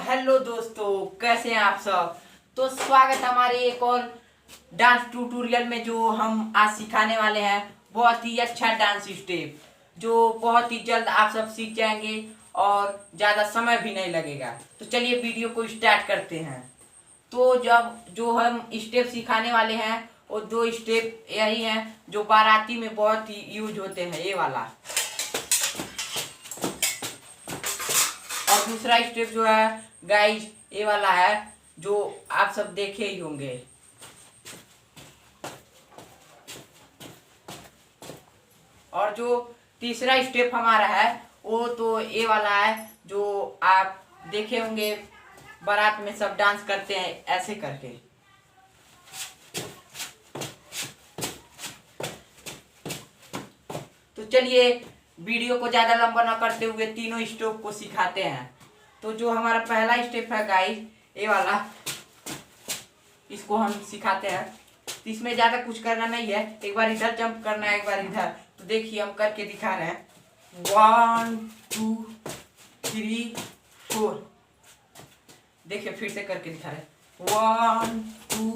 Hello दोस्तों, कैसे हैं आप सब। तो स्वागत है हमारे एक और डांस ट्यूटोरियल में। जो हम आज सिखाने वाले हैं बहुत ही अच्छा डांस स्टेप, जो बहुत ही जल्द आप सब सीख जाएंगे और ज़्यादा समय भी नहीं लगेगा। तो चलिए वीडियो को स्टार्ट करते हैं। तो जब जो हम स्टेप सिखाने वाले हैं वो दो स्टेप यही हैं जो बाराती में बहुत ही यूज होते हैं, ये वाला। और दूसरा स्टेप जो है गाइज ये वाला है जो आप सब देखे ही होंगे। और जो तीसरा स्टेप हमारा है वो तो ये वाला है जो आप देखे होंगे, बारात में सब डांस करते हैं ऐसे करके। तो चलिए वीडियो को ज्यादा लंबा ना करते हुए तीनों स्टेप को सिखाते हैं। तो जो हमारा पहला स्टेप है गाइस ये वाला, इसको हम सिखाते हैं। तो इसमें ज्यादा कुछ करना नहीं है, एक बार इधर जंप करना है, एक बार इधर। तो देखिए हम करके दिखा रहे हैं। 1 2 3 4। देखिए फिर से करके दिखा रहे हैं। 1 2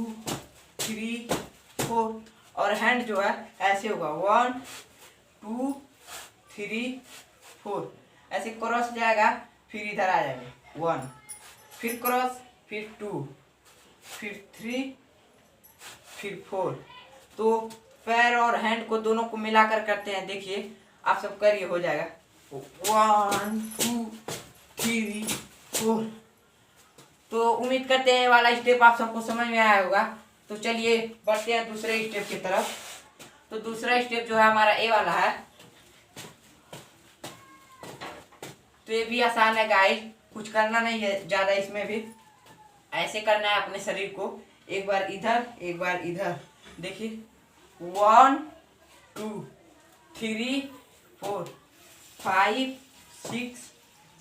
3 4। और हैंड जो है ऐसे होगा 1 2 3 4। ऐसे क्रॉस जाएगा, फिर इधर आ जाएगा 1, फिर क्रॉस, फिर 2, फिर 3, फिर 4। तो पैर और हैंड को दोनों को मिलाकर करते हैं। देखिए आप सब करिए, हो जाएगा 1 2 3 4। तो उम्मीद करते हैं वाला स्टेप आप सबको समझ में आया होगा। तो चलिए बढ़ते हैं दूसरे स्टेप की तरफ। तो दूसरा स्टेप जो है हमारा ए वाला है। तो ये भी आसान है गाइस, कुछ करना नहीं है ज्यादा इसमें भी। ऐसे करना है अपने शरीर को, एक बार इधर एक बार इधर। देखिए 1 2 3 4 5 6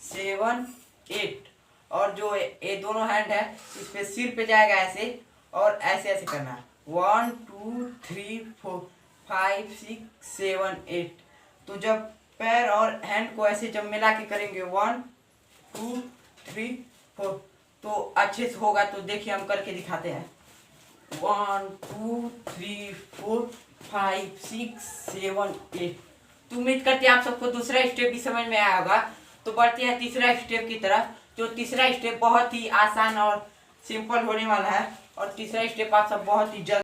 7 8। और जो ये दोनों हैंड है इस पे सिर पे जाएगा ऐसे, और ऐसे ऐसे करना है 1 2 3 4 5 6 7 8। तो जब पैर और हैंड को ऐसे जब मिला के करेंगे 1 2 3 4 तो अच्छे से होगा। तो देखिए हम करके दिखाते हैं। 1 2 3 4 5 6 7 8। तो उम्मीद करते हैं आप सबको दूसरा स्टेप भी समझ में आया होगा। तो बढ़ते हैं तीसरा स्टेप की तरफ। जो तीसरा स्टेप बहुत ही आसान और सिंपल होने वाला है, और तीसरा स्टेप आप सब बहुत ही जल्द